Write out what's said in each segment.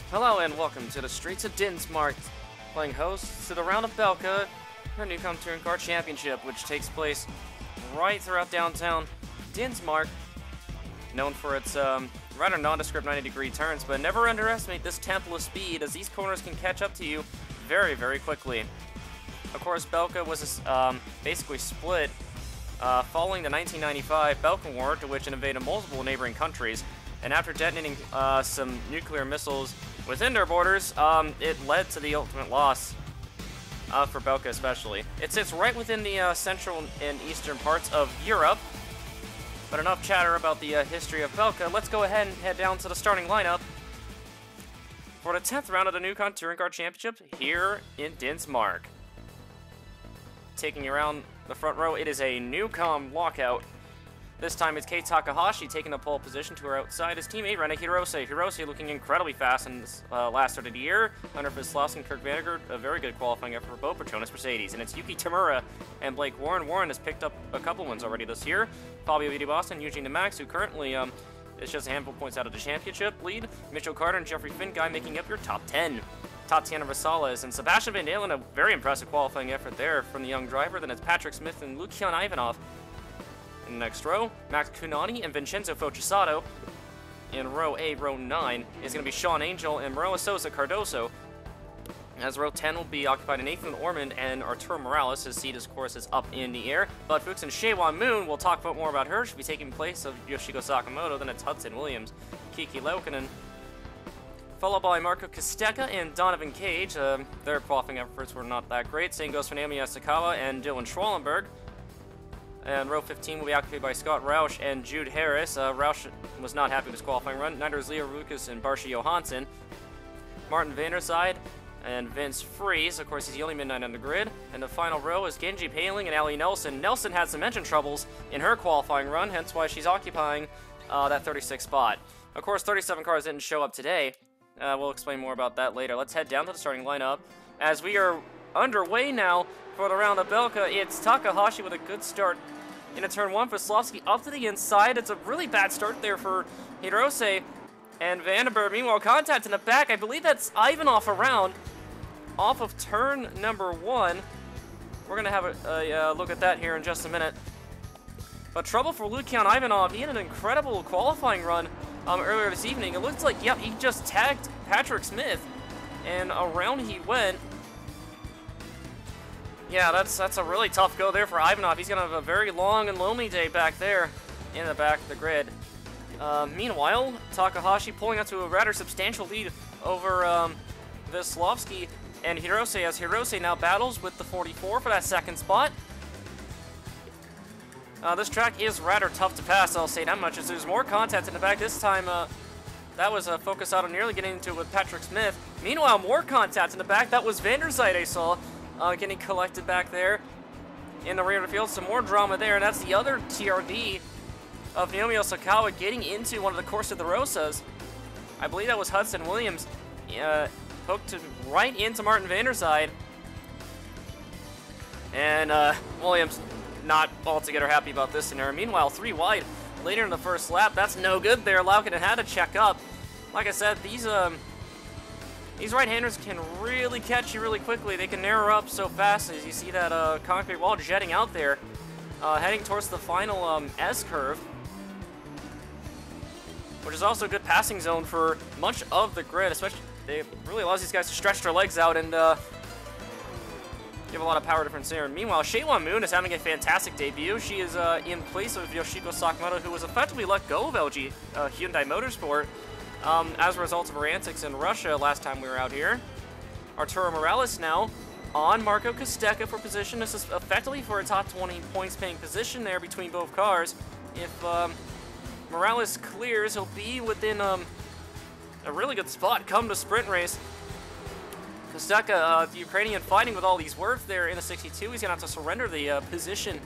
Hello and welcome to the streets of Dinsmark, playing host to the round of Belka, the Neucom Touring Car Championship, which takes place right throughout downtown Dinsmark, known for its rather nondescript 90-degree turns, but never underestimate this temple of speed, as these corners can catch up to you very, very quickly. Of course, Belka was basically split following the 1995 Belka War, to which it invaded multiple neighboring countries, and after detonating some nuclear missiles within their borders, it led to the ultimate loss for Belka especially. It sits right within the central and eastern parts of Europe. But enough chatter about the history of Belka. Let's go ahead and head down to the starting lineup for the 10th round of the Neucom Touring Car Championship here in Dinsmark. Taking you around the front row, it is a Neucom walkout. This time it's Kei Takahashi taking the pole position to her outside his teammate Rene Hirose. Hirose looking incredibly fast in this last start of the year. Under Vislavsky and Kirk Vandergaard, a very good qualifying effort for both Petronas Mercedes. And it's Yuki Tamura and Blake Warren. Warren has picked up a couple wins already this year. Fabio Vidi Boston, Eugene DeMax, who currently is just a handful of points out of the championship lead. Mitchell Carter and Jeffrey Finguy making up your top 10. Tatiana Rosales and Sebastian Van Dalen, a very impressive qualifying effort there from the young driver. Then it's Patrick Smith and Lucian Ivanov. In the next row, Max Cunani and Vincenzo Focesato. In row A, row 9, is going to be Sean Angel and Maroa Sosa Cardoso. As row 10 will be occupied by Nathan Ormond and Arturo Morales. His seat, of course, is up in the air. Bud Fuchs and Shaewon Moon, we'll talk about more about her. She'll be taking place of Yoshiko Sakamoto. Then it's Hudson Williams, Kiki Laukkanen, followed by Marco Kostecka and Donovan Cage. Their qualifying efforts were not that great. Same goes for Naomi Asakawa and Dylan Schwallenberg. And row 15 will be occupied by Scott Roush and Jude Harris. Roush was not happy with his qualifying run. Neither is Leo Lucas and Barsha Johansson. Martin Vanderside and Vince Fries. Of course, he's the only midnight on the grid. And the final row is Genji Paling and Allie Nelson. Nelson had some engine troubles in her qualifying run, hence why she's occupying that 36th spot. Of course, 37 cars didn't show up today. We'll explain more about that later. Let's head down to the starting lineup. As we are underway now for the round of Belka, it's Takahashi with a good start into turn 1. Vislavsky up to the inside. It's a really bad start there for Hirose and Vandenberg. Meanwhile, contact in the back. I believe that's Ivanov around off of turn number 1. We're going to have a look at that here in just a minute. But trouble for Lucian Ivanov. He had an incredible qualifying run earlier this evening. It looks like, yep, he just tagged Patrick Smith, and around he went. Yeah, that's a really tough go there for Ivanov. He's going to have a very long and lonely day back there in the back of the grid. Meanwhile, Takahashi pulling out to a rather substantial lead over Vislavsky and Hirose, as Hirose now battles with the 44 for that second spot. This track is rather tough to pass, I'll say that much, as there's more contact in the back. This time, that was a focus out on nearly getting into it with Patrick Smith. Meanwhile, more contact in the back. That was Vanderside I saw. Getting collected back there in the rear of the field. Some more drama there, and that's the other TRD of Naomi Osakawa getting into one of the Corsa de Rosas. I believe that was Hudson Williams. Hooked right into Martin Vanderside. And Williams not altogether happy about this scenario. Meanwhile, 3 wide later in the first lap. That's no good there. Laukkanen had to check up. Like I said, these right-handers can really catch you really quickly. They can narrow up so fast, as you see that concrete wall jetting out there, heading towards the final S-curve, which is also a good passing zone for much of the grid. Especially, it really allows these guys to stretch their legs out and give a lot of power difference there. Meanwhile, Shaewon Moon is having a fantastic debut. She is in place of Yoshiko Sakamoto, who was effectively let go of LG Hyundai Motorsport as a result of her antics in Russia last time we were out here. Arturo Morales now on Marco Kostecka for position. This is effectively for a top 20 points paying position there between both cars. If Morales clears, he'll be within a really good spot come the sprint race. Kostecka, the Ukrainian, fighting with all these words there in the 62. He's going to have to surrender the position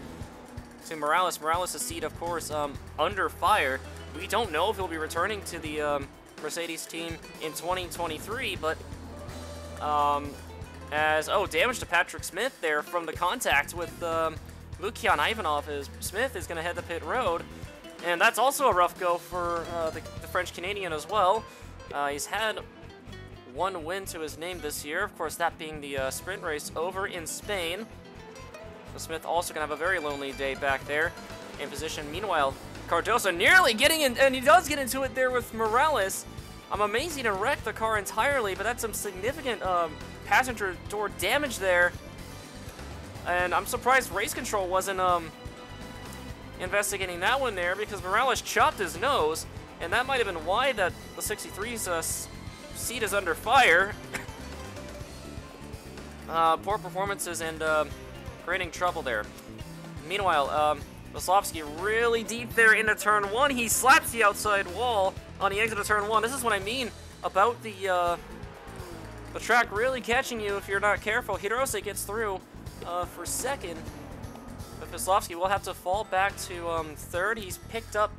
to Morales. Morales' seat, of course, under fire. We don't know if he'll be returning to the Mercedes team in 2023, but damage to Patrick Smith there from the contact with Lucian Ivanov, as Smith is going to head the pit road. And that's also a rough go for the French-Canadian as well. He's had one win to his name this year. Of course, that being the sprint race over in Spain. So Smith also going to have a very lonely day back there in position. Meanwhile, Cardoso nearly getting in, and he does get into it there with Morales. I'm amazed he didn't wreck the car entirely, but that's some significant passenger door damage there. And I'm surprised race control wasn't investigating that one there, because Morales chopped his nose, and that might have been why that the 63's seat is under fire. Poor performances and creating trouble there. Meanwhile, Veslovsky really deep there into turn 1. He slaps the outside wall on the exit of turn 1. This is what I mean about the track really catching you if you're not careful. Hirose gets through for second, but Veslovsky will have to fall back to third. He's picked up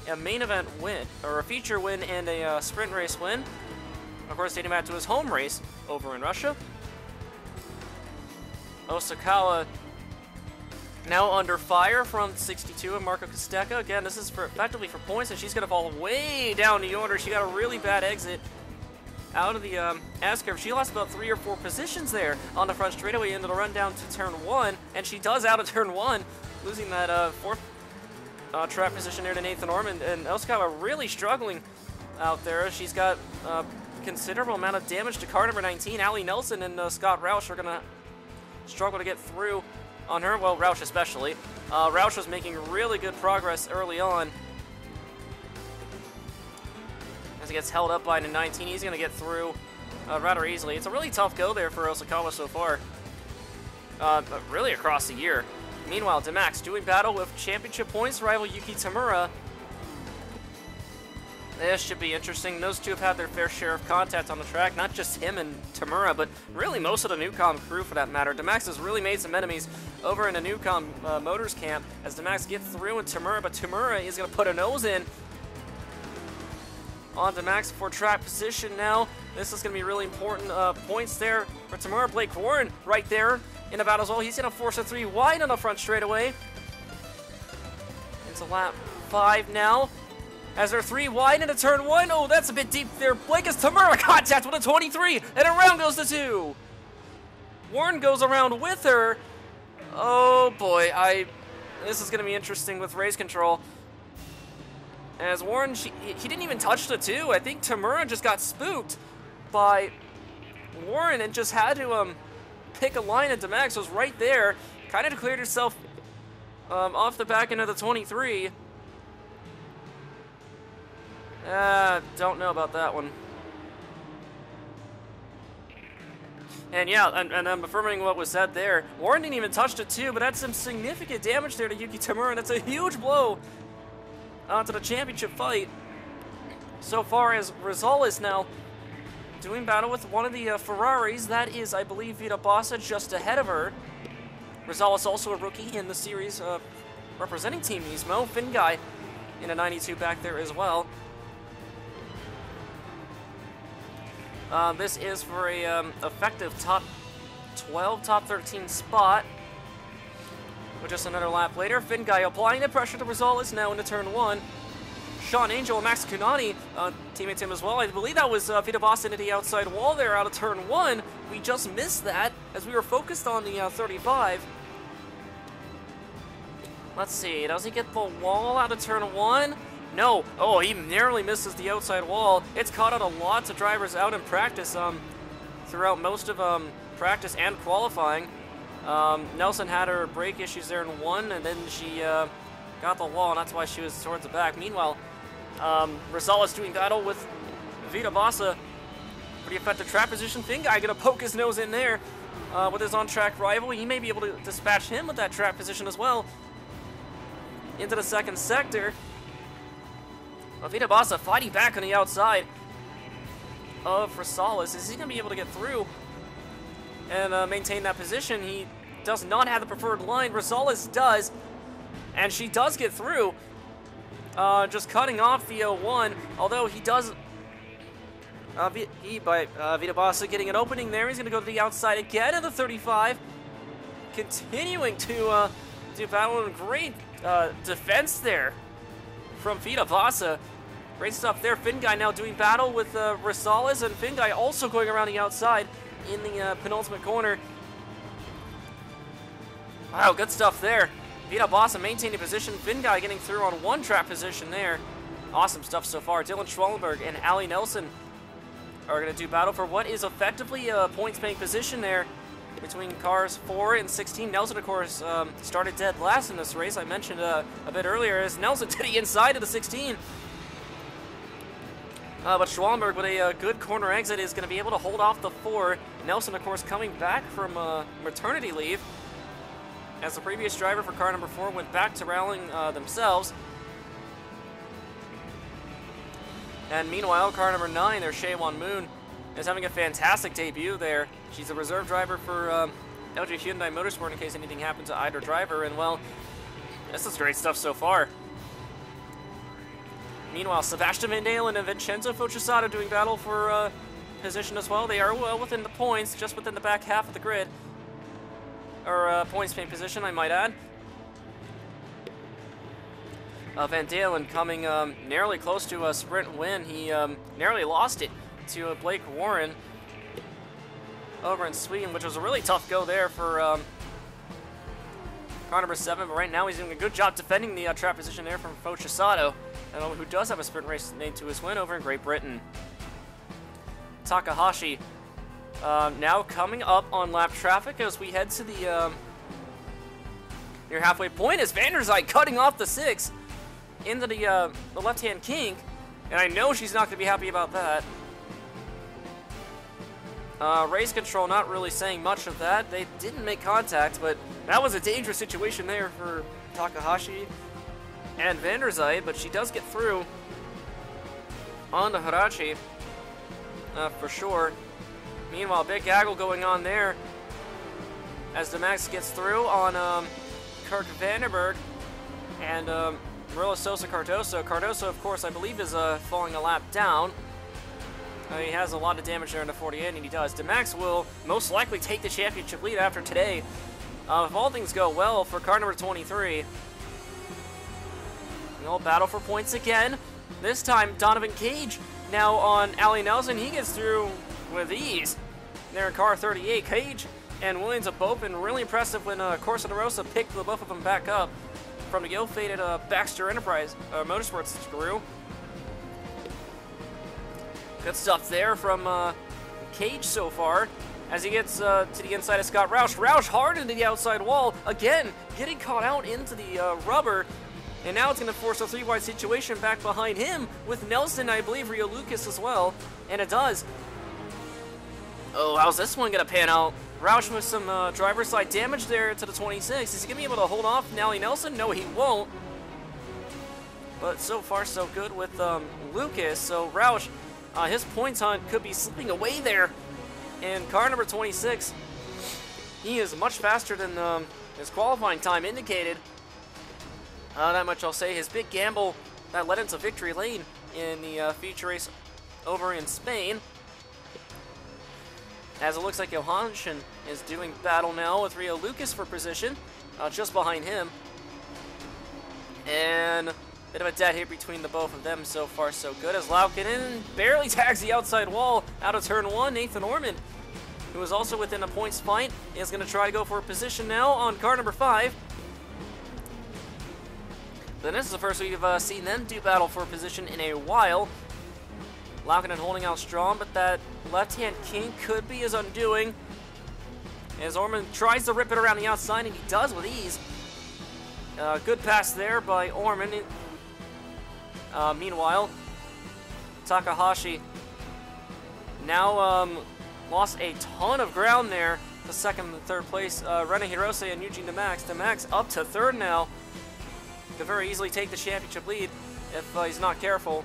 a main event win, or a feature win, and a sprint race win. Of course, dating back to his home race over in Russia. Osakawa now under fire from 62 and Marco Costecca. Again, this is effectively for points, and she's going to fall way down the order. She got a really bad exit out of the S-curve. She lost about 3 or 4 positions there on the front straightaway into the run down to turn 1, and she does out of turn 1, losing that 4th track position there to Nathan Orman. And Osakawa really struggling out there. She's got a considerable amount of damage to car number 19. Allie Nelson and Scott Roush are going to struggle to get through on her. Well, Roush especially. Roush was making really good progress early on. As he gets held up by the 19, he's going to get through rather easily. It's a really tough go there for Osakawa so far. Really across the year. Meanwhile, Demax doing battle with championship points rival Yuki Tamura. This should be interesting. Those two have had their fair share of contact on the track. Not just him and Tamura, but really most of the Neucom crew for that matter. Demax has really made some enemies over in the Neucom Motors camp as Demax gets through with Tamura, but Tamura is going to put a nose in on Demax for track position now. This is going to be really important points there for Tamura. Blake Warren right there in the battle as well. He's going to force a 3 wide on the front straightaway. Into lap 5 now. As they're 3 wide into turn 1. Oh, that's a bit deep there. Blake has Tamura contact with a 23. And around goes the 2. Warren goes around with her. Oh boy, this is going to be interesting with race control. As Warren, he didn't even touch the 2. I think Tamura just got spooked by Warren and just had to pick a line at Demax. Was right there. Kind of declared herself off the back end of the 23. Don't know about that one. And yeah, and I'm affirming what was said there. Warren didn't even touch the 2, but that's some significant damage there to Yuki Tamura, and that's a huge blow to the championship fight. So far as Rosales now doing battle with one of the Ferraris. That is, I believe, Vita Bassa just ahead of her. Rosales also a rookie in the series representing Team Nismo. Finn Guy in a 92 back there as well. This is for a effective top 12, top 13 spot. With just another lap later, Finn Guy applying the pressure to Rosales now into turn 1. Sean Angel and Max Kunani, teammates him as well. I believe that was Vita Boston into the outside wall there out of turn 1. We just missed that as we were focused on the 35. Let's see, does he get the wall out of turn 1? No. Oh, he narrowly misses the outside wall. It's caught out a lot of drivers out in practice throughout most of practice and qualifying. Nelson had her brake issues there in 1, and then she got the wall, and that's why she was towards the back. Meanwhile, Rosales doing battle with Vita Bassa. Pretty effective track position. Finn Guy gonna poke his nose in there with his on-track rival. He may be able to dispatch him with that track position as well. Into the second sector. Vita Bassa fighting back on the outside of Rosales. Is he going to be able to get through and maintain that position? He does not have the preferred line. Rosales does, and she does get through, just cutting off the 1, although he does... Vita Bassa getting an opening there. He's going to go to the outside again in the 35, continuing to do battle, and great defense there from Vita Bassa. Great stuff there. Finguy now doing battle with Rosales, and Finguy also going around the outside in the penultimate corner. Wow, good stuff there. Beat up Bossa, maintaining position. Finguy getting through on one trap position there. Awesome stuff so far. Dylan Schwallenberg and Ali Nelson are going to do battle for what is effectively a points-paying position there between cars 4 and 16. Nelson, of course, started dead last in this race. I mentioned a bit earlier as Nelson to the inside of the 16. But Schwallenberg with a good corner exit is going to be able to hold off the 4. Nelson, of course, coming back from maternity leave, as the previous driver for car number 4 went back to rallying themselves. And meanwhile, car number 9, their Shaewon Moon, is having a fantastic debut there. She's a reserve driver for LG Hyundai Motorsport in case anything happened to either driver, and well, this is great stuff so far. Meanwhile, Sebastian Van Dalen and Vincenzo Focissato doing battle for position as well. They are well within the points, just within the back half of the grid. Or points paying position, I might add. Van Dalen coming narrowly close to a sprint win. He narrowly lost it to Blake Warren over in Sweden, which was a really tough go there for car number 7. But right now he's doing a good job defending the trap position there from Focissato, who does have a sprint race named to his win over in Great Britain. Takahashi now coming up on lap traffic as we head to the near halfway point, as Van der Zyde cutting off the 6 into the left-hand kink, and I know she's not going to be happy about that. Race control not really saying much of that. They didn't make contact, but that was a dangerous situation there for Takahashi and Van der Zyde, but she does get through on the Hirachi for sure. Meanwhile, big gaggle going on there as Demax gets through on Kirk Vandenberg and Murillo Sosa Cardoso. Cardoso, of course, I believe is falling a lap down. He has a lot of damage there in the 48, and he does. Demax will most likely take the championship lead after today, if all things go well for car number 23. They'll battle for points again. This time, Donovan Cage now on Ali Nelson. He gets through with ease there in car 38. Cage and Williams have both been really impressive when Corsa de Rosa picked the both of them back up from the ill-fated Baxter Enterprise Motorsports crew. Good stuff there from Cage so far as he gets to the inside of Scott Roush. Roush hard into the outside wall, again getting caught out into the rubber, and now it's going to force a 3-wide situation back behind him with Nelson, I believe, Rio Lucas as well, and it does. Oh, how's this one going to pan out? Roush with some driver's side damage there to the 26. Is he going to be able to hold off Nally Nelson? No, he won't. But so far, so good with Lucas. So Roush, his points hunt could be slipping away there. And car number 26, he is much faster than his qualifying time indicated. That much I'll say. His big gamble that led into victory lane in the feature race over in Spain. As it looks like Johansson is doing battle now with Rio Lucas for position, just behind him. And a bit of a dead hit between the both of them. So far, so good, as Laukinen barely tags the outside wall out of turn 1. Nathan Ormond, who is also within a points fight, is going to try to go for a position now on car number 5. Then this is the first we've seen them do battle for a position in a while. Laukinen holding out strong, but that left-hand kink could be his undoing, as Ormond tries to rip it around the outside, and he does with ease. Good pass there by Ormond. Meanwhile, Takahashi now lost a ton of ground there to second and third place. Rene Hirose and Eugene Demax. Demax up to third now. Could very easily take the championship lead if he's not careful.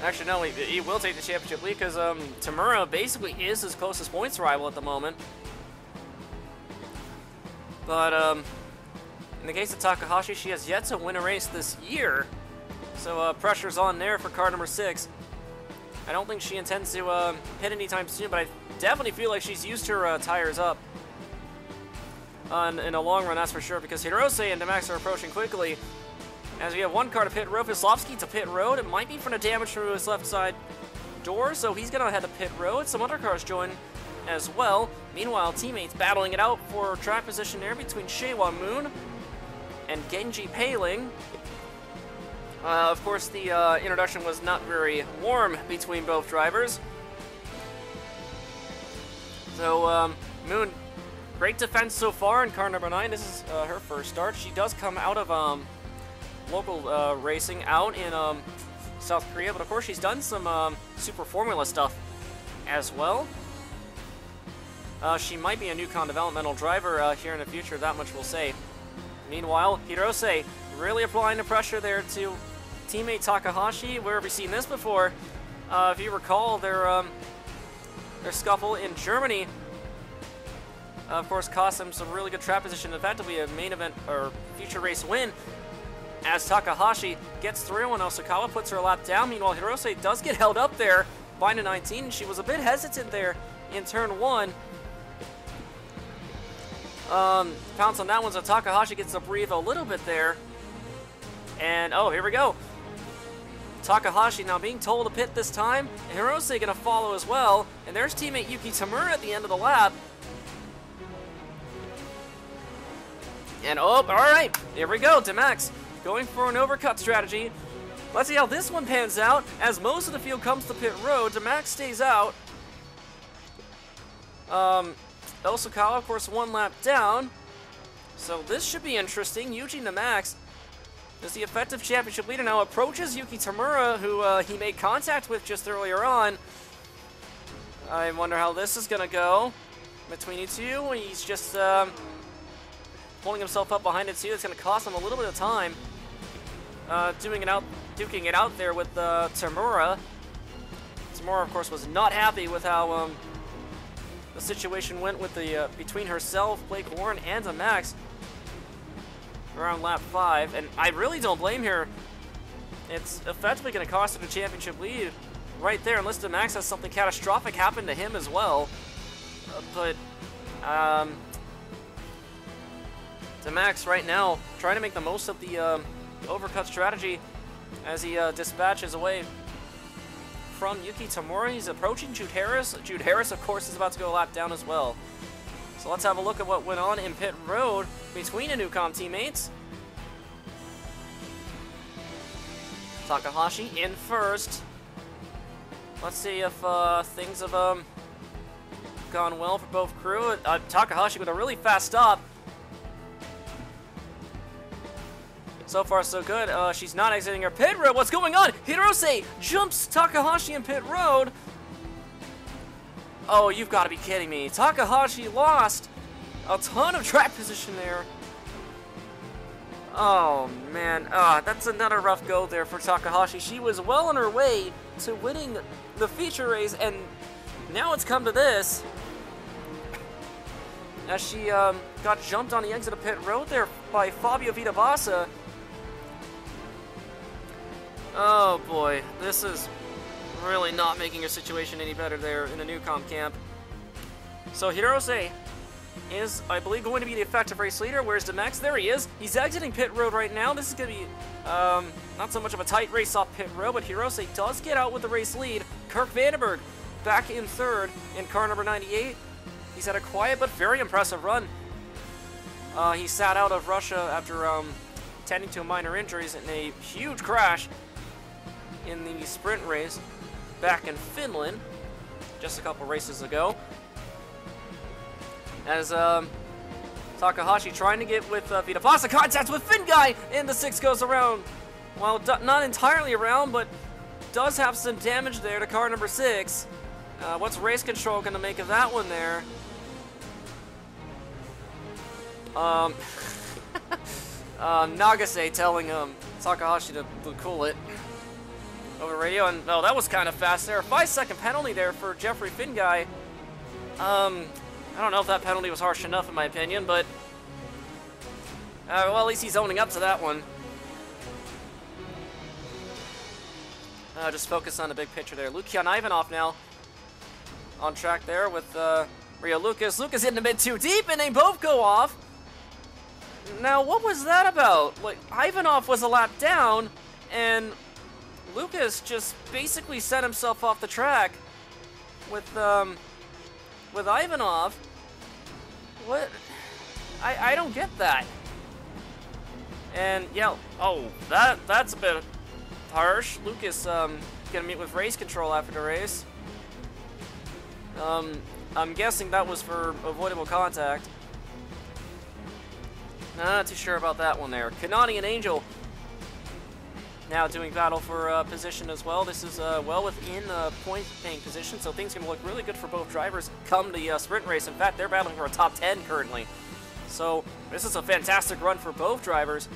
Actually, no, he will take the championship lead because Tamura basically is his closest points rival at the moment. But in the case of Takahashi, she has yet to win a race this year. So pressure's on there for car number 6. I don't think she intends to hit anytime soon, but I definitely feel like she's used her tires up. In the long run, that's for sure, because Hirose and Demax are approaching quickly. As we have one car to pit road, Vislavsky to pit road. It might be from the damage to his left side door, so he's going to head to pit road. Some other cars join as well. Meanwhile, teammates battling it out for track position there between Shewa Moon and Genji Paling. Of course, the introduction was not very warm between both drivers. So, Moon, great defense so far in car number 9. This is her first start. She does come out of local racing out in South Korea, but of course she's done some Super Formula stuff as well. She might be a Neucom developmental driver here in the future, that much we'll say. Meanwhile, Hirose really applying the pressure there to teammate Takahashi. Where have we seen this before? If you recall, their scuffle in Germany, of course, cost them some really good track position. Effectively, a main event or future race win. As Takahashi gets through and Osakawa puts her lap down. Meanwhile, Hirose does get held up there by the 19. She was a bit hesitant there in turn 1. Pounce on that one, so Takahashi gets to breathe a little bit there. And, oh, here we go. Takahashi now being told to pit this time. And Hirose going to follow as well. And there's teammate Yuki Tamura at the end of the lap. And, oh, all right, here we go. Demax going for an overcut strategy. Let's see how this one pans out. As most of the field comes to pit road, Demax stays out. Osakawa, of course, one lap down. So this should be interesting. Yuji Demax is the effective championship leader now, approaches Yuki Tamura, who he made contact with just earlier on. I wonder how this is going to go between you two. He's just pulling himself up behind it too. It's going to cost him a little bit of time. Duking it out there with Tamura. Tamura, of course, was not happy with how the situation went with the between herself, Blake Warren, and Demax around lap 5, and I really don't blame her. It's effectively going to cost her the championship lead right there, unless Demax has something catastrophic happen to him as well. But Demax right now trying to make the most of the overcut strategy as he dispatches away from Yuki Tamura. He's approaching Jude Harris. Jude Harris, of course, is about to go a lap down as well. So let's have a look at what went on in pit road between the Neucom teammates. Takahashi in first. Let's see if things have gone well for both crew. Takahashi with a really fast stop. So far, so good. She's not exiting her pit road. What's going on? Hirose jumps Takahashi in pit road. Oh, you've got to be kidding me. Takahashi lost a ton of track position there. Oh, man. That's another rough go there for Takahashi. She was well on her way to winning the feature race, and now it's come to this. As she got jumped on the exit of pit road there by Fabio Vitabassa. Oh, boy. This is really not making her situation any better there in the Neucom camp. So Hirose is, I believe, going to be the effective race leader. Where's Demax? There he is. He's exiting pit road right now. This is going to be not so much of a tight race off pit road, but Hirose does get out with the race lead. Kirk Vandenberg back in third in car number 98. He's had a quiet but very impressive run. He sat out of Russia after tending to minor injuries in a huge crash in the sprint race back in Finland just a couple races ago. As Takahashi trying to get with Vitabassa, contacts with Finguy, and the 6 goes around. Well, not entirely around, but does have some damage there to car number 6. What's race control going to make of that one there? Nagase telling Takahashi to cool it over radio, and oh, that was kind of fast there. A 5-second penalty there for Jeffrey Finguy. I don't know if that penalty was harsh enough in my opinion, but well, at least he's owning up to that one. Just focus on the big picture there. Lukian Ivanov now on track there with Rio Lucas. Lucas hitting the mid too deep, and they both go off. Now, what was that about? Like, Ivanov was a lap down, and Lucas just basically set himself off the track with Ivanov. What? I don't get that. And yeah, oh, that's a bit harsh. Lucas gonna meet with race control after the race. I'm guessing that was for avoidable contact. Not too sure about that one there. Kanani and Angel now doing battle for position as well. This is well within point-paying position, so things can look really good for both drivers come the sprint race. In fact, they're battling for a top 10 currently. So this is a fantastic run for both drivers,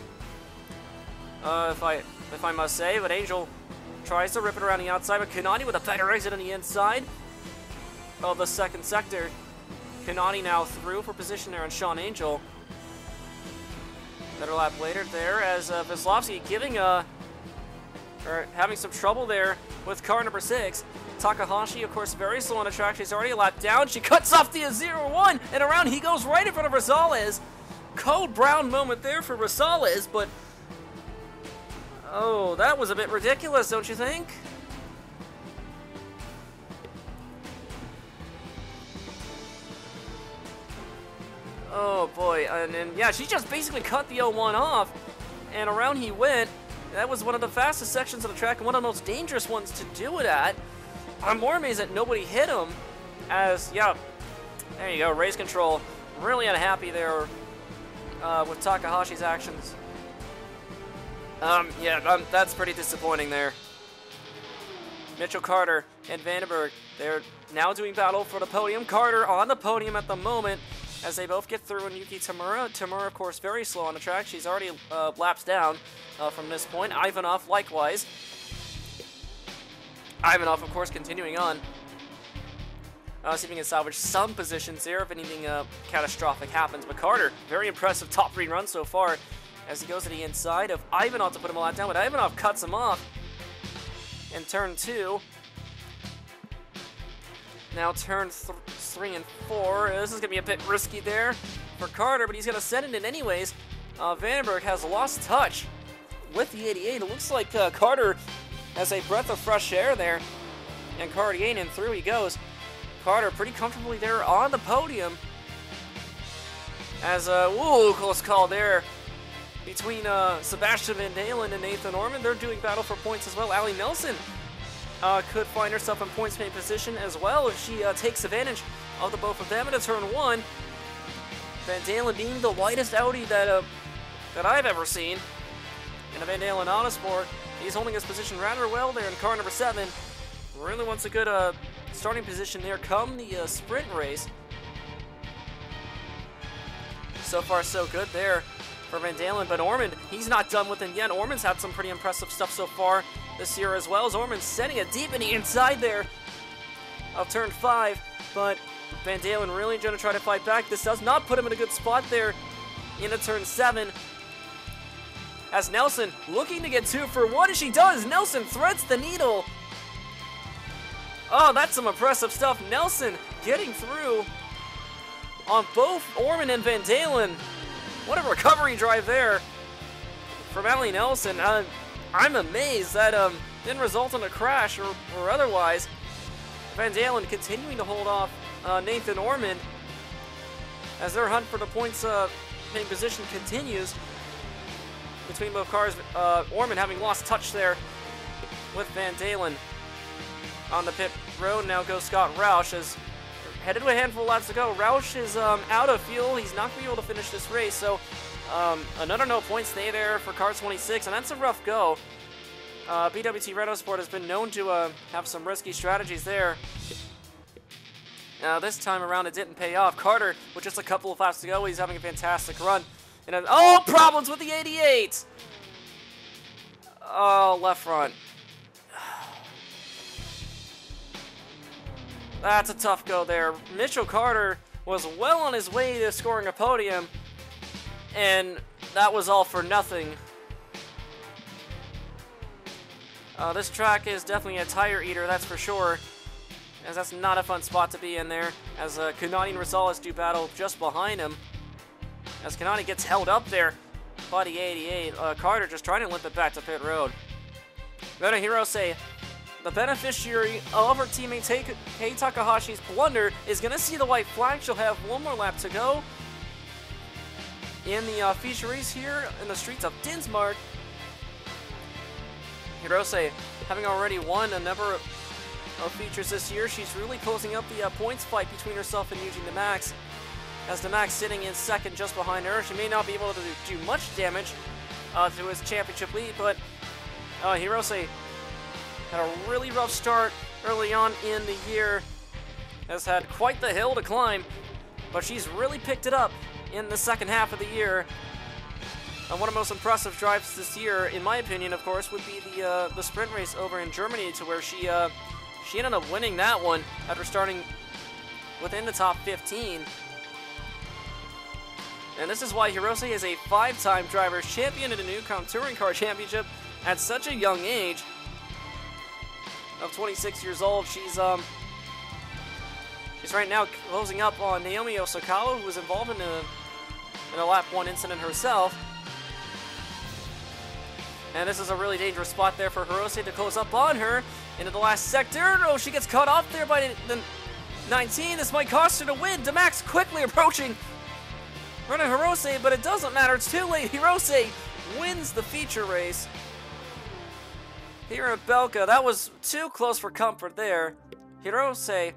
if I must say. But Angel tries to rip it around the outside, but Kanani with a better exit on the inside of the second sector. Kanani now through for position there on Sean Angel. Better lap later there as Veslovsky having some trouble there with car number 6. Takahashi, of course, very slow on the track. She's already a lap down. She cuts off the 0-1, and around he goes right in front of Rosales. Code Brown moment there for Rosales, but oh, that was a bit ridiculous, don't you think? Oh boy, and then yeah, she just basically cut the 0-1 off, and around he went. That was one of the fastest sections of the track and one of the most dangerous ones to do it at. I'm more amazed that nobody hit him, as, yeah, there you go, race control. Really unhappy there with Takahashi's actions. That's pretty disappointing there. Mitchell Carter and Vandenberg, they're now doing battle for the podium. Carter on the podium at the moment as they both get through, and Yuki Tamura. Tamura, of course, very slow on the track. She's already laps down from this point. Ivanov, likewise. Ivanov, of course, continuing on. See if he can salvage some positions there if anything catastrophic happens. But Carter, very impressive top 3 run so far as he goes to the inside of Ivanov to put him a lot down. But Ivanov cuts him off in turn 2. Now turn 3 and 4. This is going to be a bit risky there for Carter, but he's going to send it in anyways. Vandenberg has lost touch with the 88. It looks like Carter has a breath of fresh air there. And Carter again, and through he goes. Carter pretty comfortably there on the podium. As, ooh, close call there between Sebastian Van Dalen and Nathan Orman. They're doing battle for points as well. Allie Nelson could find herself in points paying position as well if she takes advantage of the both of them into turn 1. Van Dalen being the lightest Audi that I've ever seen in a Van Dalen Autosport. He's holding his position rather well there in car number 7. Really wants a good starting position there come the sprint race. So far so good there for Van Dalen, but Orman, he's not done with him yet. Orman's had some pretty impressive stuff so far this year as well, as Orman's setting it deep in the inside there of turn 5, but Van Dalen really going to try to fight back. This does not put him in a good spot there into turn 7. As Nelson looking to get 2 for 1, as she does. Nelson threads the needle. Oh, that's some impressive stuff. Nelson getting through on both Orman and Van Dalen. What a recovery drive there from Allie Nelson. I'm amazed that didn't result in a crash or otherwise. Van Dalen continuing to hold off Nathan Orman as their hunt for the points paying position continues between both cars. Orman having lost touch there with Van Dalen. On the pit road now goes Scott Roush as headed to a handful of laps to go. Roush is out of fuel. He's not going to be able to finish this race, so another no point stay there for car 26, and that's a rough go. BWT Renault has been known to have some risky strategies there. This time around it didn't pay off. Carter, with just a couple of laps to go, he's having a fantastic run. And oh, problems with the 88! Oh, left front. That's a tough go there. Mitchell Carter was well on his way to scoring a podium, and that was all for nothing. This track is definitely a tire eater, that's for sure, as that's not a fun spot to be in there, as Kunani and Rosales do battle just behind him, as Kanani gets held up there by the 88. Carter just trying to limp it back to pit road. Rona Hirose, the beneficiary of her teammate Kei Takahashi's blunder, is going to see the white flag. She'll have one more lap to go in the feature race here in the streets of Dinsmark. Hirose, having already won a number of features this year, she's really closing up the points fight between herself and Eugene DeMax. As DeMax sitting in second just behind her, she may not be able to do much damage to his championship lead, but Hirose had a really rough start early on in the year, has had quite the hill to climb, but she's really picked it up in the second half of the year. One of the most impressive drives this year, in my opinion, of course, would be the sprint race over in Germany, to where she ended up winning that one after starting within the top 15. And this is why Hirose is a 5-time Drivers' Champion in the Neucom Touring Car Championship at such a young age of 26 years old. She's right now closing up on Naomi Osakawa, who was involved in a lap 1 incident herself. And this is a really dangerous spot there for Hirose to close up on her into the last sector. Oh, she gets cut off there by the 19. This might cost her the win. DeMax quickly approaching Rona Hirose, but it doesn't matter. It's too late. Hirose wins the feature race here at Belka. That was too close for comfort there. Hirose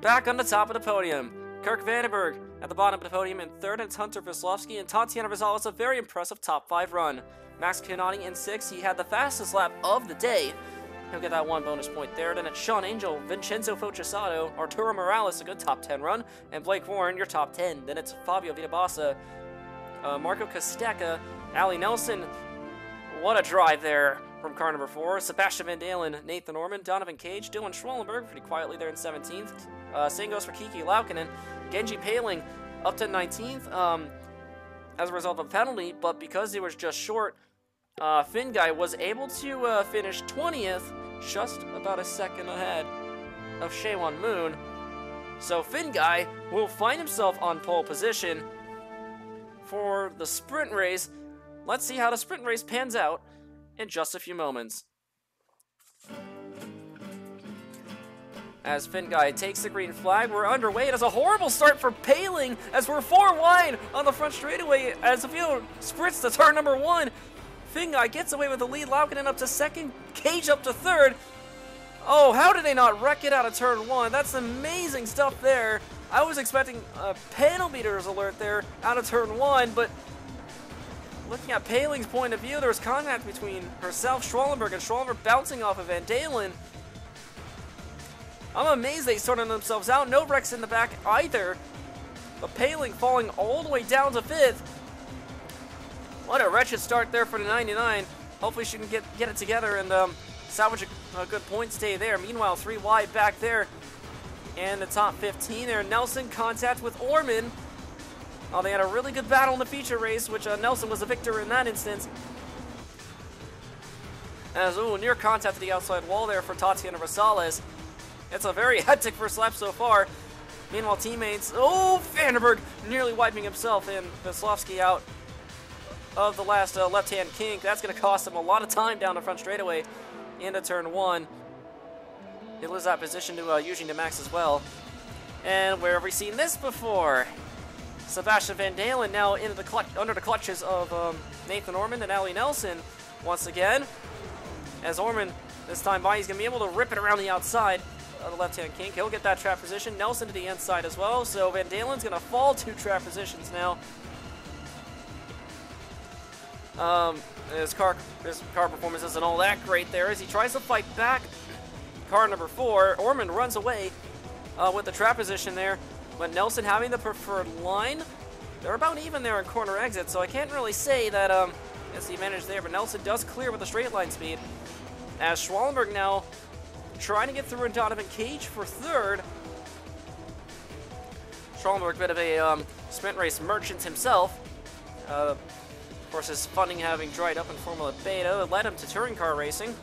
back on the top of the podium. Kirk Vandenberg at the bottom of the podium in third, and it's Hunter Veslowski and Tatiana Rosales, a very impressive top 5 run. Max Kanani in 6th. He had the fastest lap of the day. He'll get that 1 bonus point there. Then it's Sean Angel, Vincenzo Focesato, Arturo Morales, a good top 10 run, and Blake Warren, your top 10. Then it's Fabio Vitabasa, Marco Casteca, Ali Nelson. What a drive there from car number 4. Sebastian Van Dalen, Nathan Norman, Donovan Cage, Dylan Schwallenberg pretty quietly there in 17th. Same goes for Kiki Laukkanen. Genji Paling up to 19th as a result of a penalty, but because he was just short, Finn Guy was able to finish 20th, just about a second ahead of Shaewon Moon. So Finn Guy will find himself on pole position for the sprint race. Let's see how the sprint race pans out in just a few moments. As Finn Guy takes the green flag, we're underway. It is a horrible start for Paling as we're 4 wide on the front straightaway as the field sprints to turn number 1. Finn Guy gets away with the lead, Laukkanen up to 2nd, Cage up to 3rd. Oh, how did they not wreck it out of turn 1? That's amazing stuff there. I was expecting a panel beaters alert there out of turn 1, but looking at Paling's point of view, there was contact between herself, Schwallenberg, and Schwallenberg bouncing off of Van Dalen. I'm amazed they sorted themselves out. No wrecks in the back either. But Paling falling all the way down to 5th. What a wretched start there for the 99. Hopefully she can get it together and salvage a good point stay there. Meanwhile, 3 wide back there in the top 15 there. Nelson contact with Orman. Oh, they had a really good battle in the feature race, which Nelson was a victor in that instance. As, near contact to the outside wall there for Tatiana Rosales. It's a very hectic first lap so far. Meanwhile, teammates, Vandenberg nearly wiping himself and Veslowski out of the last left-hand kink. That's going to cost him a lot of time down the front straightaway into turn 1. He loses that position to Eugene DeMax as well. And where have we seen this before? Sebastian Van Dalen now into the under the clutches of Nathan Orman and Ali Nelson once again. As Orman this time by, he's going to be able to rip it around the outside of the left-hand kink. He'll get that trap position. Nelson to the inside as well. So Van Dalen's going to fall 2 trap positions now. His car performance isn't all that great there as he tries to fight back. Car number 4, Orman runs away with the trap position there, but Nelson having the preferred line. They're about even there in corner exit, so I can't really say that it's the advantage there, but Nelson does clear with the straight line speed. As Schwallenberg now trying to get through and Donovan Cage for 3rd. Schwallenberg, a bit of a sprint race merchant himself. Of course, his funding having dried up in Formula Beta led him to touring car racing.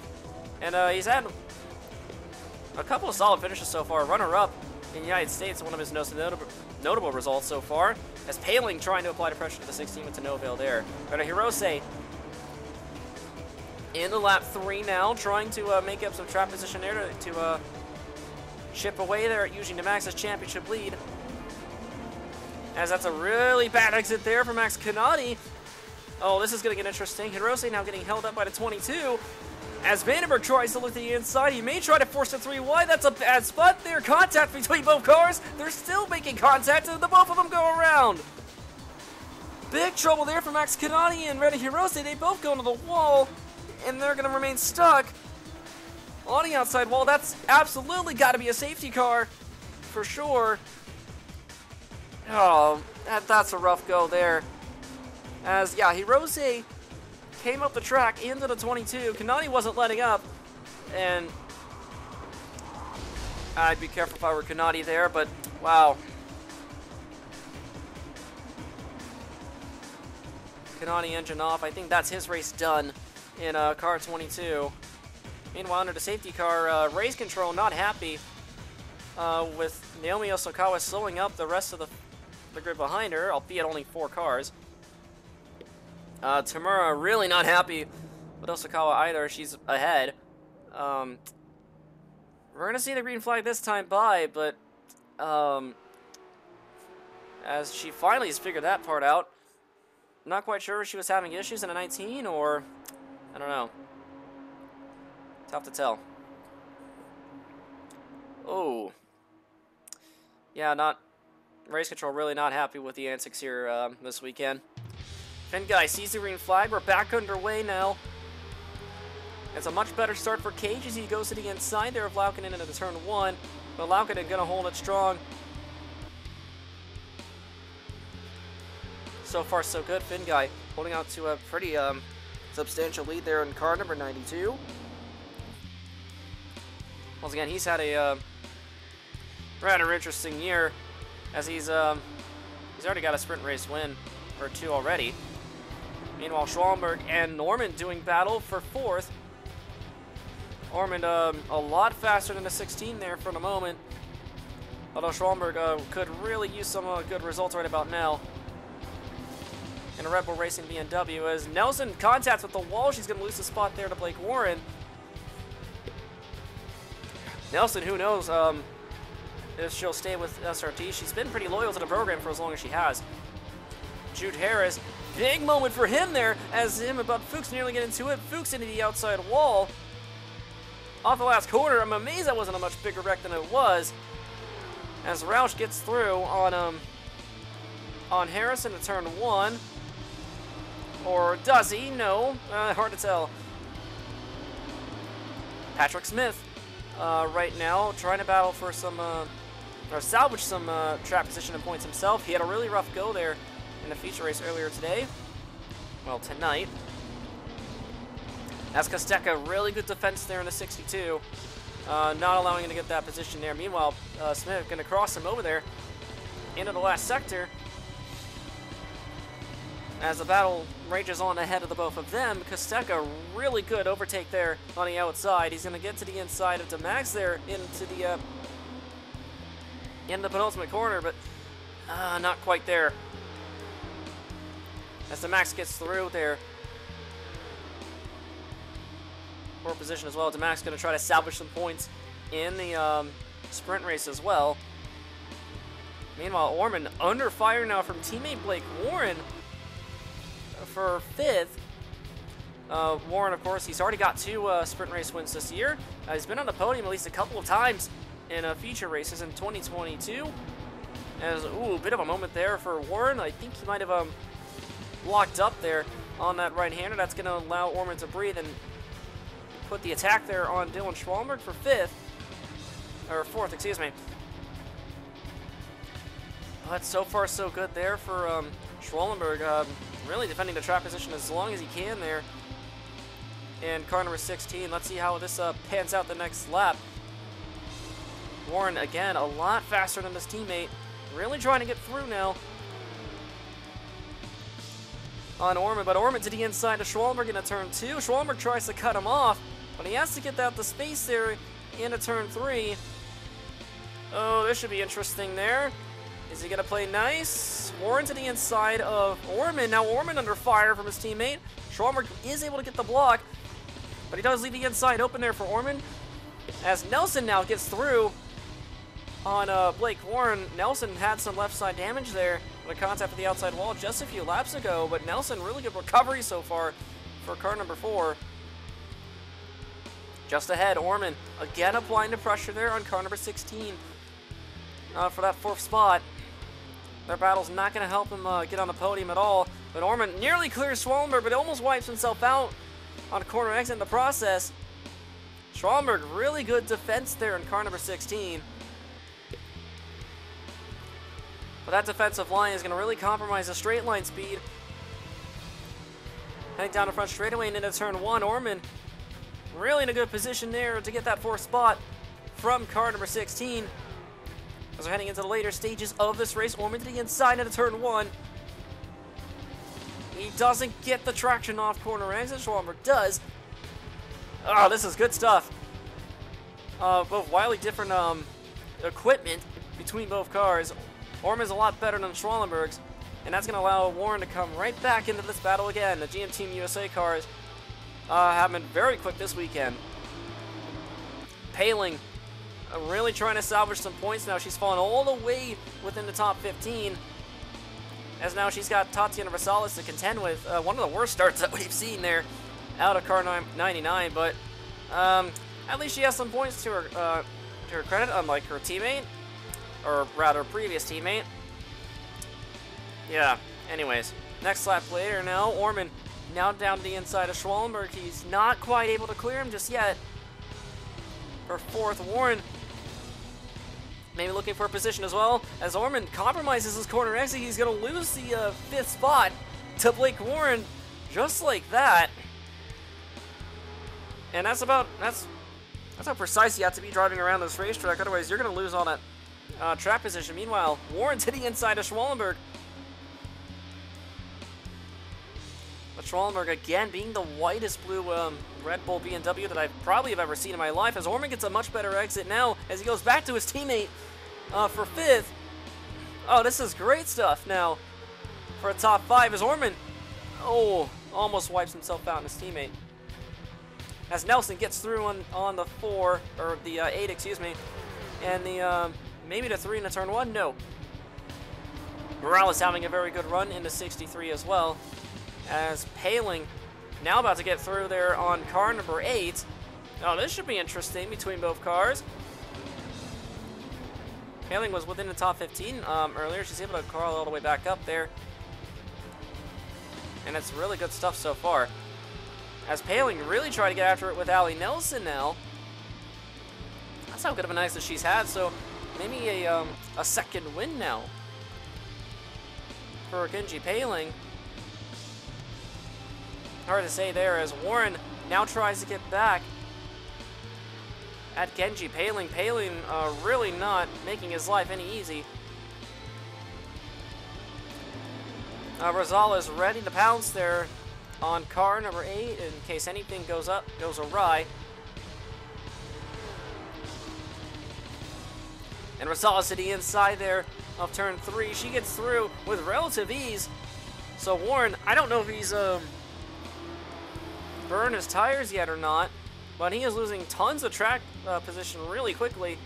And he's had a couple of solid finishes so far. Runner-up in the United States, one of his most notable results so far, as Paling trying to apply the pressure to the 16 with to no avail there. Reda Hirose in the lap 3 now, trying to make up some trap position there to chip away there at Eugene DeMax's championship lead. As that's a really bad exit there for Max Canati. Oh, this is going to get interesting. Hirose now getting held up by the 22. As Vandenberg tries to look to the inside, he may try to force a 3 wide. That's a bad spot there. Contact between both cars. They're still making contact, and the both of them go around. Big trouble there for Max Canati and Reda Hirose. They both go into the wall, and they're going to remain stuck on the outside wall. That's absolutely got to be a safety car for sure. Oh, that's a rough go there. As, yeah, Hirose came up the track into the 22. Canati wasn't letting up, and I'd be careful if I were Canati there, but wow. Canati engine off. I think that's his race done in car 22. Meanwhile, under the safety car, race control not happy with Naomi Osakawa slowing up the rest of the grid behind her, albeit only 4 cars. Tamura really not happy with Osakawa either. She's ahead. We're going to see the green flag this time by, but as she finally has figured that part out, not quite sure if she was having issues in a 19 or I don't know. Tough to tell. Oh. Yeah, race control really not happy with the antics here this weekend. Finn Guy sees the green flag. We're back underway now. It's a much better start for Cage as he goes to the inside there of Laukkanen into the turn 1. But Laukkanen gonna hold it strong. So far so good. Finn Guy holding out to a pretty substantial lead there in car number 92. Once again, he's had a rather interesting year as he's already got a sprint race win or 2 already. Meanwhile, Schwallenberg and Norman doing battle for 4th. Norman a lot faster than the 16 there for the moment. Although Schwallenberg could really use some good results right about now. In a Red Bull Racing BMW as Nelson contacts with the wall. She's going to lose the spot there to Blake Warren. Nelson, who knows if she'll stay with SRT. She's been pretty loyal to the program for as long as she has. Jude Harris, big moment for him there as him and Bud Fuchs nearly get into it. Fuchs into the outside wall. Off the last corner. I'm amazed that wasn't a much bigger wreck than it was. As Roush gets through on Harrison to turn 1. Or does he? No. Hard to tell. Patrick Smith right now trying to battle for some, or salvage some track position and points himself. He had a really rough go there in the feature race earlier today. Well, tonight. As Kostecka, really good defense there in the 62. Not allowing him to get that position there. Meanwhile, Smith going to cross him over there into the last sector. As the battle rages on ahead of the both of them, Kostecka, really good overtake there on the outside. He's going to get to the inside of DeMax there into the penultimate corner, but not quite there. As DeMax gets through there. Poor position as well. DeMax going to try to salvage some points in the sprint race as well. Meanwhile, Orman under fire now from teammate Blake Warren for 5th. Warren, of course, he's already got 2 sprint race wins this year. He's been on the podium at least a couple of times in feature races in 2022. As, ooh, a bit of a moment there for Warren. I think he might have locked up there on that right-hander. That's going to allow Orman to breathe and put the attack there on Dylan Schwallenberg for 5th. Or 4th, excuse me. But so far so good there for Schwallenberg. Really defending the track position as long as he can there in car number 16. Let's see how this pans out the next lap. Warren, again, a lot faster than his teammate. Really trying to get through now on Orman, but Orman to the inside of Schwallenberg into turn 2. Schwallenberg tries to cut him off, but he has to get out the space there into turn 3. Oh, this should be interesting there. Is he going to play nice? Warren to the inside of Orman. Now Orman under fire from his teammate. Schwalmer is able to get the block, but he does leave the inside open there for Orman. As Nelson now gets through on Blake Warren. Nelson had some left side damage there with a contact with the outside wall just a few laps ago, but Nelson, really good recovery so far for car number 4. Just ahead, Orman again applying the pressure there on car number 16 for that 4th spot. Their battle's not going to help him get on the podium at all, but Orman nearly clears Schwallenberg, but almost wipes himself out on a corner exit in the process. Schwallenberg, really good defense there in car number 16. But that defensive line is going to really compromise the straight line speed. Heading down the front straightaway and into turn 1, Orman really in a good position there to get that 4th spot from car number 16. As we're heading into the later stages of this race, Orman to the inside into turn 1. He doesn't get the traction off corner exit. Schwallenberg does. Oh, this is good stuff. Both wildly different equipment between both cars. Orman's a lot better than Schwallenberg's, and that's going to allow Warren to come right back into this battle again. The GM Team USA cars have been very quick this weekend. Paling really trying to salvage some points now. She's fallen all the way within the top 15, as now she's got Tatiana Rosales to contend with. One of the worst starts that we've seen there out of car 99, but at least she has some points to her credit, unlike her teammate, or rather previous teammate. Yeah, anyways, next lap later now, Orman now down to the inside of Schwallenberg. He's not quite able to clear him just yet. For 4th, Warren maybe looking for a position as well. As Orman compromises his corner exit, he's going to lose the 5th spot to Blake Warren just like that. And that's how precise you have to be driving around this racetrack. Otherwise, you're going to lose all that track position. Meanwhile, Warren to the inside of Schwallenberg. But Schwallenberg again being the whitest blue Red Bull BMW that I probably have ever seen in my life, as Orman gets a much better exit now as he goes back to his teammate for 5th. Oh, this is great stuff now for a top 5 as Orman, almost wipes himself out and his teammate. As Nelson gets through on the 4, or the 8, excuse me, and the maybe the 3 in the turn 1, no. Morales having a very good run in the 63 as well, as Paling now about to get through there on car number 8. Oh, this should be interesting between both cars. Paling was within the top 15 earlier. She's able to crawl all the way back up there, and it's really good stuff so far. As Paling really tried to get after it with Allie Nelson now. That's how good of a night that she's had, so maybe a second win now for Genji Paling. Hard to say there, as Warren now tries to get back at Genji Paling. Paling really not making his life any easy. Rosales ready to pounce there on car number 8 in case anything goes awry. And Rosales to the inside there of turn 3. She gets through with relative ease. So Warren, I don't know if he's burned his tires yet or not, but he is losing tons of track position really quickly.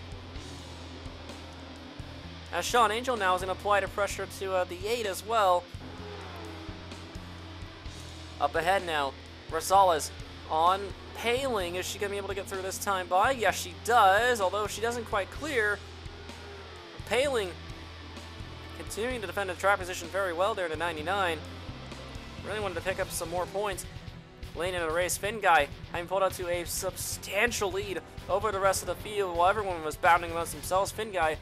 As Sean Angel now is going to apply the pressure to the 8 as well. Up ahead now, Rosales on Paling. Is she going to be able to get through this time by? Yes, she does, although she doesn't quite clear. Paling continuing to defend the track position very well there to 99. Really wanted to pick up some more points late in the race. Finn Guy having pulled out to a substantial lead over the rest of the field while everyone was bounding amongst themselves. Finn Guy,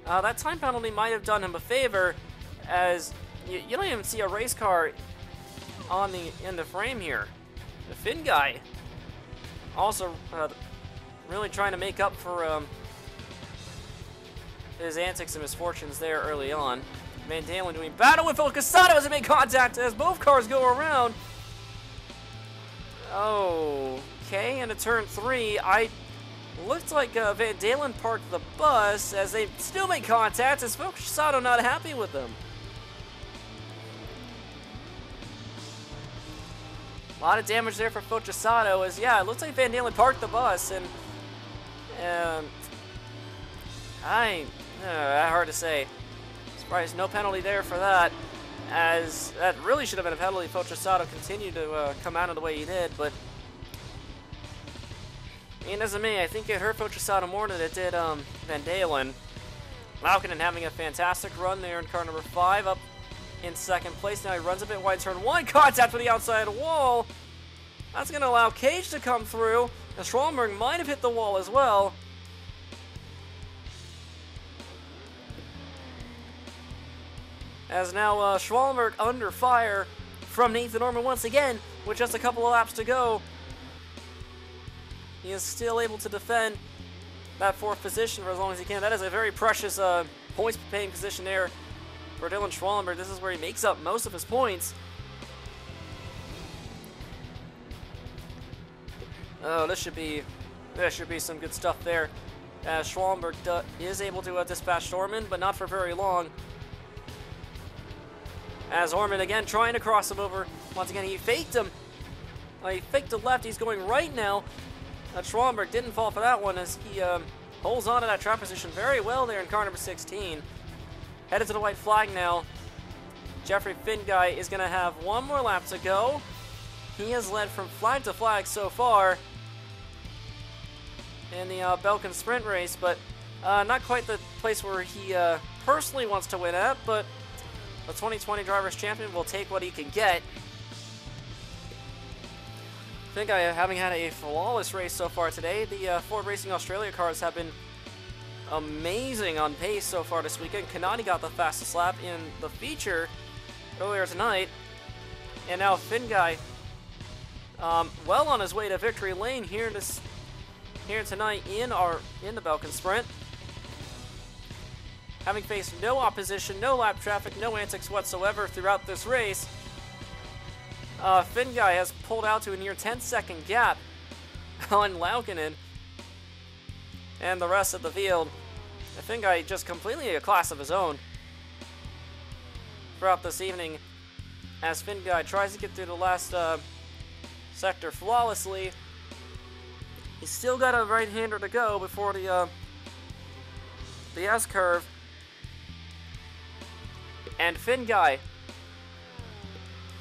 that time penalty might have done him a favor, as you don't even see a race car in the frame here. The Finn Guy also really trying to make up for his antics and misfortunes there early on. Van Dalen doing battle with El Casado as they make contact as both cars go around. Okay, into turn 3. Looks like Van Dalen parked the bus as they still make contact, as Sato not happy with them. A lot of damage there for Sato, as yeah, it looks like Van Dalen parked the bus, and hard to say. Surprised no penalty there for that, as that really should have been a penalty if Sato continued to come out of the way he did, but it doesn't mean I think it hurt Sato more than it did Van Dalen. Laukkanen having a fantastic run there in car number 5, up in second place. Now he runs a bit wide, turn 1, contact with the outside wall. That's going to allow Cage to come through, and Schwallenberg might have hit the wall as well. As now Schwallenberg under fire from Nathan Norman once again, with just a couple of laps to go. He is still able to defend that 4th position for as long as he can. That is a very precious points-paying position there for Dylan Schwallenberg. This is where he makes up most of his points. Oh, this should be some good stuff there. As Schwallenberg is able to dispatch Orman, but not for very long. As Orman again trying to cross him over. Once again, he faked him. He faked a left. He's going right now. Schwallenberg didn't fall for that one, as he holds on to that track position very well there in car number 16. Headed to the white flag now. Jeffrey Finguy is going to have one more lap to go. He has led from flag to flag so far in the Belkan sprint race, but not quite the place where he personally wants to win at, but the 2020 Drivers' Champion will take what he can get. Finguy having had a flawless race so far today. The Ford Racing Australia cars have been amazing on pace so far this weekend. Kanani got the fastest lap in the feature earlier tonight, and now Finguy well on his way to victory lane here tonight in the Belkan Sprint. Having faced no opposition, no lap traffic, no antics whatsoever throughout this race, Finguy has pulled out to a near 10-second gap on Laukkanen and the rest of the field. Finguy just completely a class of his own throughout this evening, as Finguy tries to get through the last sector flawlessly. He's still got a right-hander to go before the S-curve. And Finguy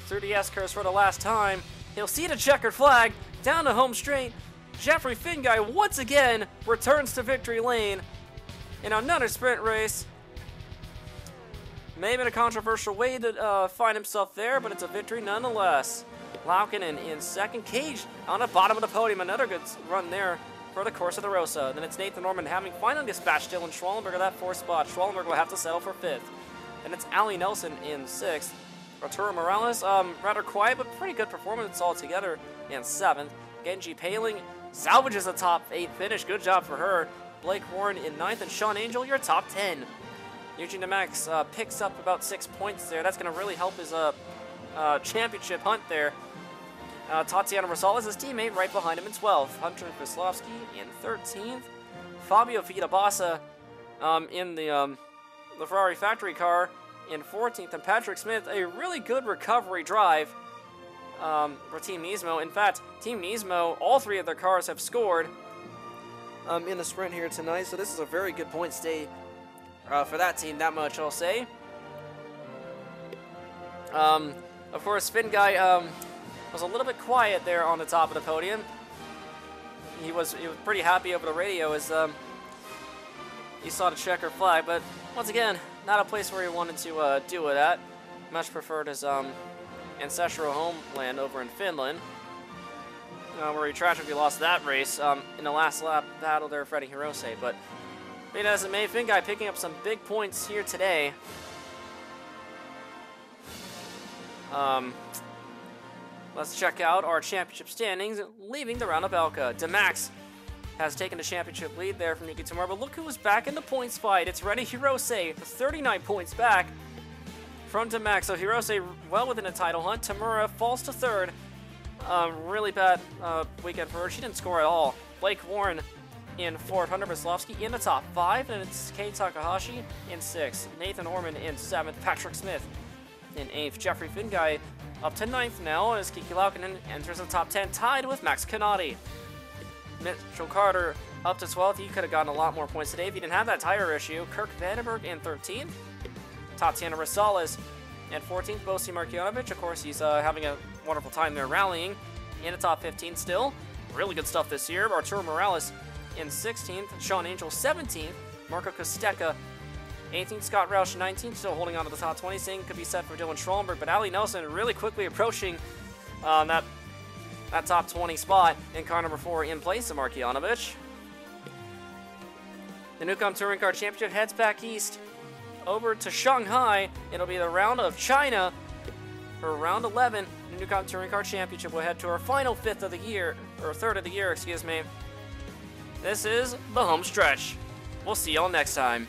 through the S-curves for the last time. He'll see the checkered flag down the home straight. Jeffrey Finguy once again returns to victory lane in another sprint race. May have been a controversial way to find himself there, but it's a victory nonetheless. Laukkanen in second, Cage on the bottom of the podium. Another good run there for the Corsa de Rosa. Then it's Nathan Norman having finally dispatched Dylan Schwallenberg at that 4th spot. Schwallenberg will have to settle for 5th. And it's Ali Nelson in 6th. Arturo Morales, rather quiet but pretty good performance altogether in 7th. Genji Paling salvages a top 8 finish. Good job for her. Blake Warren in 9th, and Sean Angel, your top 10. Eugene DeMax picks up about 6 points there. That's going to really help his championship hunt there. Tatiana Rosales, his teammate, right behind him in 12th. Hunter Kozlowski in 13th. Fabio Fitabassa in the Ferrari factory car in 14th. And Patrick Smith, a really good recovery drive for Team Nismo. In fact, Team Nismo, all 3 of their cars have scored in the sprint here tonight. So this is a very good points day for that team, that much I'll say. Of course, Finguy was a little bit quiet there on the top of the podium. He was pretty happy over the radio as he saw the checker flag, but once again, not a place where he wanted to do it at. Much preferred his ancestral homeland over in Finland, where he tragically lost that race in the last lap battle there, Freddie Hirose. But it hasn't made. Finguy picking up some big points here today. Let's check out our championship standings, leaving the round of Belka. DeMax has taken the championship lead there from Yuki Tamura, but look who is back in the points fight. It's Freddie Hirose, 39 points back from DeMax. So Hirose well within a title hunt. Tamura falls to 3rd. Really bad weekend for her. She didn't score at all. Blake Warren In 4th, Hunter Maslowski in the top 5, and it's Kei Takahashi in 6th. Nathan Orman in 7th. Patrick Smith in 8th. Jeffrey Finguy up to 9th now as Kiki Laukkanen enters the top 10, tied with Max Canati. Mitchell Carter up to 12th. He could have gotten a lot more points today if he didn't have that tire issue. Kirk Vandenberg in 13th. Tatiana Rosales in 14th. Bosi Markjanovic, of course, he's having a wonderful time there rallying. In the top 15 still. Really good stuff this year. Arturo Morales in 16th. Sean Angel 17th. Marco Costecca 18th. Scott Roush 19th. Still holding on to the top 20. Same could be set for Dylan Schwallenberg. But Ali Nelson really quickly approaching that top 20 spot in car number 4 in place of Markjanovic. The Neucom Touring Car Championship heads back east over to Shanghai. It'll be the round of China for round 11. The Neucom Touring Car Championship will head to our final third of the year, excuse me. This is the home stretch. We'll see y'all next time.